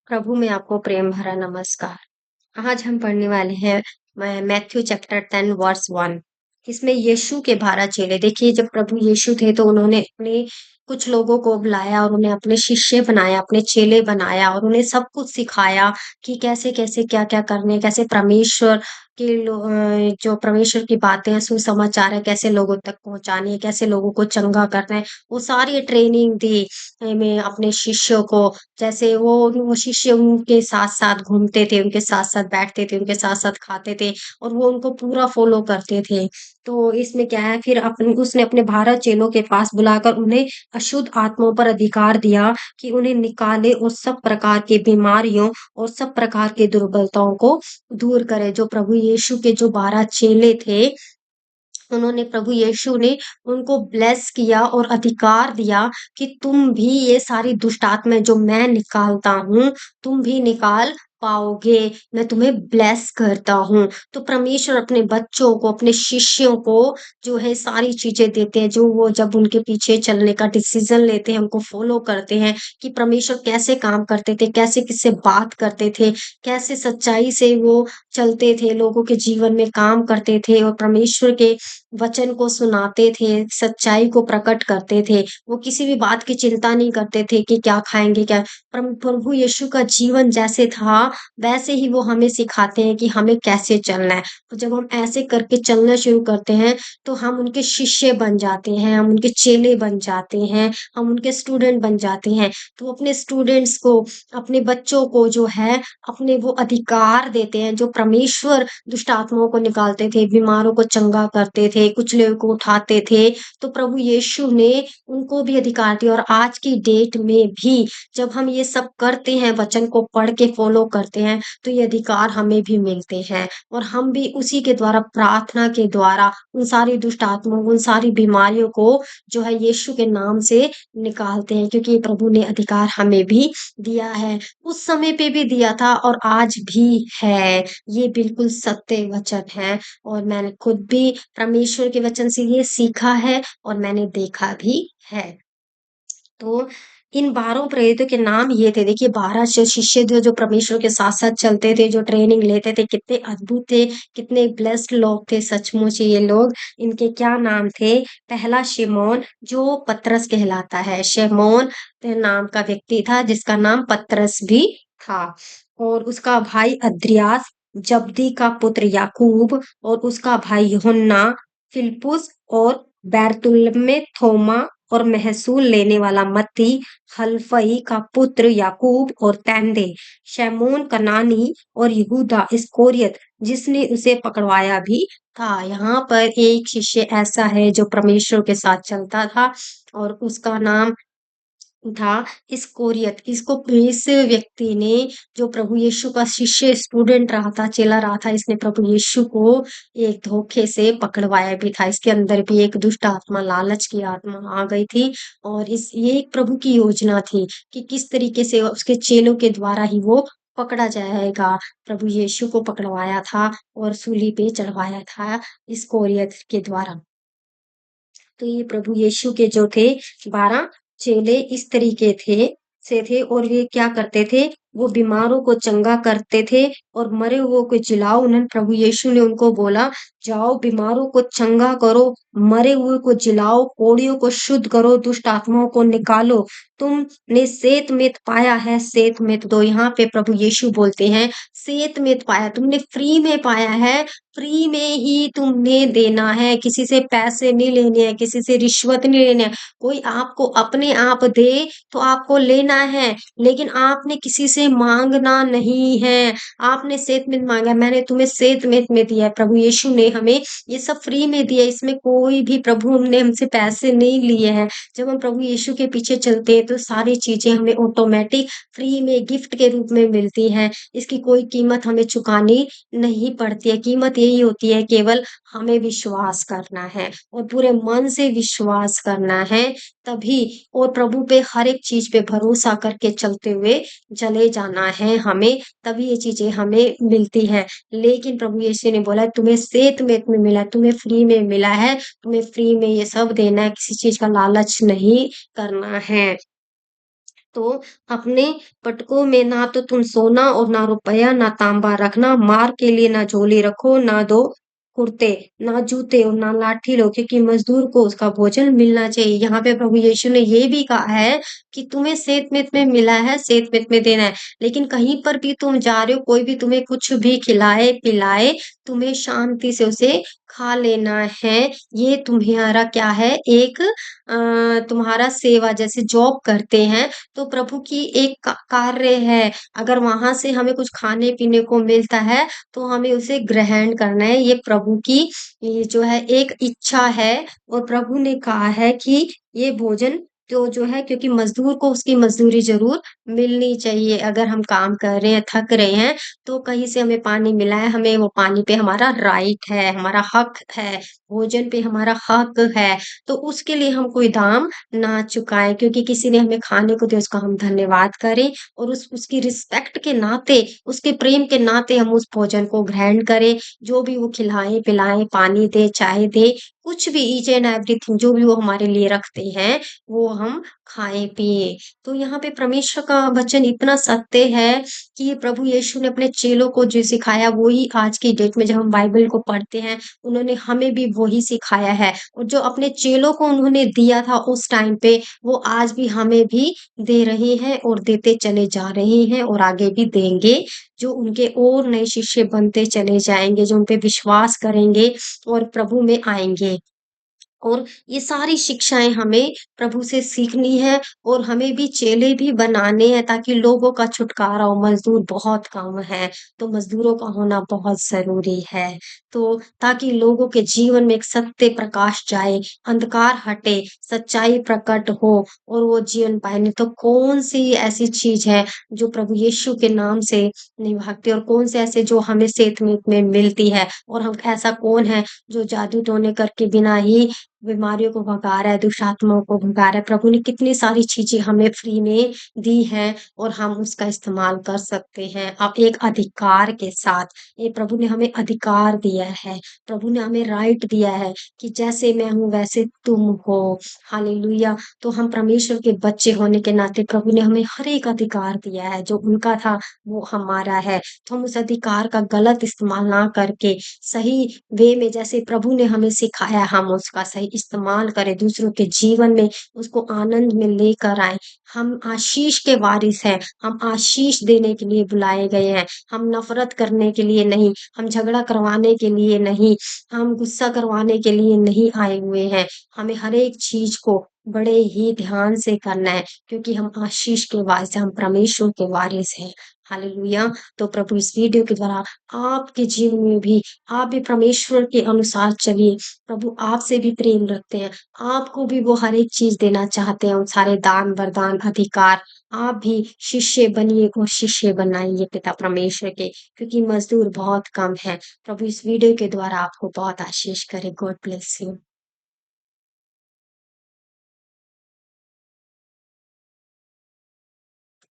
प्रभु में आपको प्रेम भरा नमस्कार। आज हम पढ़ने वाले हैं मैथ्यू चैप्टर 10 वर्स 1। इसमें यीशु के 12 चेले, देखिए जब प्रभु यीशु थे तो उन्होंने अपने कुछ लोगों को बुलाया और उन्हें अपने शिष्य बनाया, अपने चेले बनाया और उन्हें सब कुछ सिखाया कि कैसे-कैसे, क्या-क्या करने, कैसे परमेश्वर के जो परमेश्वर की बातें हैं, सुसमाचार है, कैसे लोगों तक पहुँचानी है, कैसे लोगों को चंगा करना है, वो सारी ट्रेनिंग दी में अपने शिष्यों को। जैसे वो शिष्य उनके साथ-साथ घूमते थे, उनके साथ-साथ बैठते थे, उनके साथ-साथ खाते थे और वो उनको पूरा फ़ॉलो करते थे। तो इसमें क्या है, फिर उसने अपने 12 चेलों के पास बुलाकर उन्हें अशुद्ध आत्माओं पर अधिकार दिया कि उन्हें निकाले और सब प्रकार की बीमारियों और सब प्रकार की दुर्बलताओं को दूर करे। जो प्रभु यीशु के जो 12 चेले थे, उन्होंने प्रभु यीशु ने उनको ब्लेस किया और अधिकार दिया कि तुम भी ये सारी दुष्ट आत्माएँ जो मैं निकालता हूँ, तुम भी निकाल पाओगे। मैं तुम्हें ब्लेस करता हूँ। तो परमेश्वर अपने बच्चों को, अपने शिष्यों को जो है सारी चीज़ें देते हैं, जो वो जब उनके पीछे चलने का डिसीज़न लेते हैं, उनको फ़ॉलो करते हैं कि परमेश्वर कैसे काम करते थे, कैसे किससे बात करते थे, कैसे सच्चाई से वो चलते थे, लोगों के जीवन में काम करते थे और परमेश्वर के वचन को सुनाते थे, सच्चाई को प्रकट करते थे। वो किसी भी बात की चिंता नहीं करते थे कि क्या खाएँगे, क्या प्रभु यीशु का जीवन जैसे था, वैसे ही वो हमें सिखाते हैं कि हमें कैसे चलना है। तो जब हम ऐसे करके चलना शुरू करते हैं, तो हम उनके शिष्य बन जाते हैं, हम उनके चेले बन जाते हैं, हम उनके स्टूडेंट बन जाते हैं। तो अपने स्टूडेंट्स को, अपने बच्चों को जो है, अपने वो अधिकार देते हैं, जो परमेश्वर दुष्ट आत्माओं को निकालते थे, बीमारों को चंगा करते थे, कुचले को उठाते थे, तो प्रभु यीशु ने उनको भी अधिकार दिया और आज की डेट में भी जब हम ये सब करते हैं, वचन को पढ़ के फ़ॉलो करते हैं, तो ये अधिकार हमें भी मिलते हैं और हम भी उसी के द्वारा, प्रार्थना के द्वारा उन सारी दुष्ट आत्माओं, उन सारी बीमारियों को जो है यीशु के नाम से निकालते हैं, क्योंकि प्रभु ने अधिकार हमें भी दिया है। उस समय पे भी दिया था और आज भी है। ये बिल्कुल सत्य वचन है और मैंने खुद भी परमेश्वर के वचन से ये सीखा है और मैंने देखा भी है। तो इन 12 प्रेरितों के नाम ये थे। देखिए 12 शिष्य थे जो परमेश्वर के साथ-साथ चलते थे, जो ट्रेनिंग लेते थे, कितने अद्भुत थे, कितने ब्लेस्ड लोग थे सचमुच ये लोग। इनके क्या नाम थे? पहला शिमोन, जो पतरस कहलाता है। शिमोन नाम का व्यक्ति था जिसका नाम पतरस भी था और उसका भाई अन्द्रियास, जब्दी का पुत्र याकूब और उसका भाई यूहन्ना, फिलिप्पुस और बैरतुल्मै, थोमा और महसूल लेने वाला मत्ती, हलफई का पुत्र याकूब और तैंदे, शमौन कनानी और यहूदा इस्करियोत जिसने उसे पकड़वाया भी था। यहाँ पर एक शिष्य ऐसा है जो परमेश्वर के साथ चलता था और उसका नाम था इस्करियोत। इस व्यक्ति ने, जो प्रभु यीशु का शिष्य, स्टूडेंट रहा था, चेला रहा था, इसने प्रभु यीशु को एक धोखे से पकड़वाया भी था। इसके अंदर भी एक दुष्ट आत्मा, लालच की आत्मा आ गई थी और ये एक प्रभु की योजना थी कि किस तरीके से उसके चेलों के द्वारा ही वो पकड़ा जाएगा। प्रभु यीशु को पकड़वाया था और सूली पे चढ़वाया था इस्करियोत के द्वारा। तो ये प्रभु यीशु के जो थे 12 चेले इस तरीके थे और वे क्या करते थे, वो बीमारों को चंगा करते थे और मरे हुओं को जिलाओ। उन्होंने, प्रभु यीशु ने उनको बोला, जाओ बीमारों को चंगा करो, मरे हुए को जिलाओ, कोढ़ियों को शुद्ध करो, दुष्ट आत्माओं को निकालो। तुमने सेत-मेत पाया है, सेत-मेत दो। यहाँ पे प्रभु यीशु बोलते हैं, सेत-मेत पाया, तुमने फ्री में पाया है, फ्री में ही तुमने देना है, किसी से पैसे नहीं लेने हैं, किसी से रिश्वत नहीं लेने हैं। कोई आपको अपने आप दे तो आपको लेना है, लेकिन आपने किसी से माँगना नहीं है। आपने सेत-मेत माँगा, मैंने तुम्हें सेत-मेत में दिया है। प्रभु यीशु ने हमें ये सब फ्री में दिया है, इसमें कोई भी, प्रभु ने हमसे पैसे नहीं लिए हैं। जब हम प्रभु यीशु के पीछे चलते हैं तो सारी चीज़ें हमें ऑटोमैटिक फ्री में गिफ्ट के रूप में मिलती हैं। इसकी कोई कीमत हमें चुकानी नहीं पड़ती है। कीमत यही होती है, केवल हमें विश्वास करना है और पूरे मन से विश्वास करना है तभी, और प्रभु पे हर एक चीज़ पे भरोसा करके चलते हुए चले जाना है हमें, तभी ये चीज़ें हमें मिलती हैं। लेकिन प्रभु यीशु ने बोला, तुम्हें सेत-मेत में मिला है, तुम्हें फ्री में मिला है, तुम्हें फ्री में ये सब देना है, किसी चीज़ का लालच नहीं करना है। तो अपने पटकों में ना तो तुम सोना और ना रुपया, ना तांबा रखना, मार के लिए ना झोली रखो, ना 2 कुर्ते, ना जूते और ना लाठी लो, क्योंकि मज़दूर को उसका भोजन मिलना चाहिए। यहाँ पे प्रभु यीशु ने ये भी कहा है कि तुम्हें सेंतमेंत में मिला है, सेंतमेंत में देना है। लेकिन कहीं पर भी तुम जा रहे हो, कोई भी तुम्हें कुछ भी खिलाए-पिलाए, तुम्हें शांति से उसे खा लेना है। ये तुम्हारा क्या है, एक तुम्हारा सेवा जैसे जॉब करते हैं, तो प्रभु की एक कार्य है। अगर वहाँ से हमें कुछ खाने-पीने को मिलता है, तो हमें उसे ग्रहण करना है। ये प्रभु की ये जो है एक इच्छा है और प्रभु ने कहा है कि ये भोजन तो जो है, क्योंकि मज़दूर को उसकी मज़दूरी ज़रूर मिलनी चाहिए। अगर हम काम कर रहे हैं, थक रहे हैं, तो कहीं से हमें पानी मिला है, हमें वो पानी पे हमारा राइट है, हमारा हक है, भोजन पे हमारा हक है। तो उसके लिए हम कोई दाम ना चुकाएँ, क्योंकि किसी ने हमें खाने को दिया, उसका हम धन्यवाद करें और उसकी रिस्पेक्ट के नाते, उसके प्रेम के नाते हम उस भोजन को ग्रहण करें। जो भी वो खिलाएँ-पिलाएँ, पानी दे, चाय दे, कुछ भी ईच एंड एवरीथिंग जो भी वो हमारे लिए रखते हैं, वो हम खाएँ-पिएँ। तो यहाँ पे परमेश्वर का वचन इतना सत्य है कि प्रभु यीशु ने अपने चेलों को जो सिखाया, वो ही आज की डेट में जब हम बाइबल को पढ़ते हैं, उन्होंने हमें भी वही सिखाया है। और जो अपने चेलों को उन्होंने दिया था उस टाइम पे, वो आज भी हमें भी दे रहे हैं और देते चले जा रहे हैं और आगे भी देंगे। जो उनके और नए शिष्य बनते चले जाएँगे, जो उन पे विश्वास करेंगे और प्रभु में आएँगे। और ये सारी शिक्षाएँ हमें प्रभु से सीखनी है और हमें भी चेले भी बनाने हैं, ताकि लोगों का छुटकारा हो। मज़दूर बहुत कम हैं, तो मज़दूरों का होना बहुत ज़रूरी है। तो ताकि लोगों के जीवन में एक सत्य प्रकाश जाए, अंधकार हटे, सच्चाई प्रकट हो और वो जीवन पाएँ। नहीं तो कौन-सी ऐसी चीज़ है जो प्रभु यीशु के नाम से नहीं भागती, और कौन से ऐसे जो हमें सेंतमेंत में मिलती है, और हम ऐसा कौन है जो जादू-टोने करके बिना ही बीमारियों को भगा रहा है, दुष्ट आत्माओं को भगा रहा है। प्रभु ने कितनी सारी चीज़ें हमें फ्री में दी हैं और हम उसका इस्तेमाल कर सकते हैं। अब एक अधिकार के साथ, ये प्रभु ने हमें अधिकार दिया है। प्रभु ने हमें राइट दिया है कि जैसे मैं हूँ वैसे तुम हो। हालेलुया! तो हम परमेश्वर के बच्चे होने के नाते प्रभु ने हमें हर एक अधिकार दिया है, जो उनका था वो हमारा है। तो हम उस अधिकार का गलत इस्तेमाल ना करके सही वे में, जैसे प्रभु ने हमें सिखाया, हम उसका सही इस्तेमाल करें, दूसरों के जीवन में उसको आनंद में लेकर आएँ। हम आशीष के वारिस हैं, हम आशीष देने के लिए बुलाए गए हैं, हम नफ़रत करने के लिए नहीं, हम झगड़ा करवाने के लिए नहीं, हम गुस्सा करवाने के लिए नहीं आए हुए हैं। हमें हर एक चीज़ को बड़े ही ध्यान से करना है, क्योंकि हम आशीष के वारिस हैं, हम परमेश्वर के वारिस हैं। हालेलुया! तो प्रभु इस वीडियो के द्वारा आपके जीवन में भी आप भी परमेश्वर के अनुसार चलिए। प्रभु आपसे भी प्रेम रखते हैं। आपको भी वो हर एक चीज़ देना चाहते हैं, उन सारे दान, वरदान, अधिकार। आप भी शिष्य बनिए और शिष्य बनाइए पिता परमेश्वर के, क्योंकि मज़दूर बहुत कम हैं। प्रभु इस वीडियो के द्वारा आपको बहुत आशीष करे। God bless you.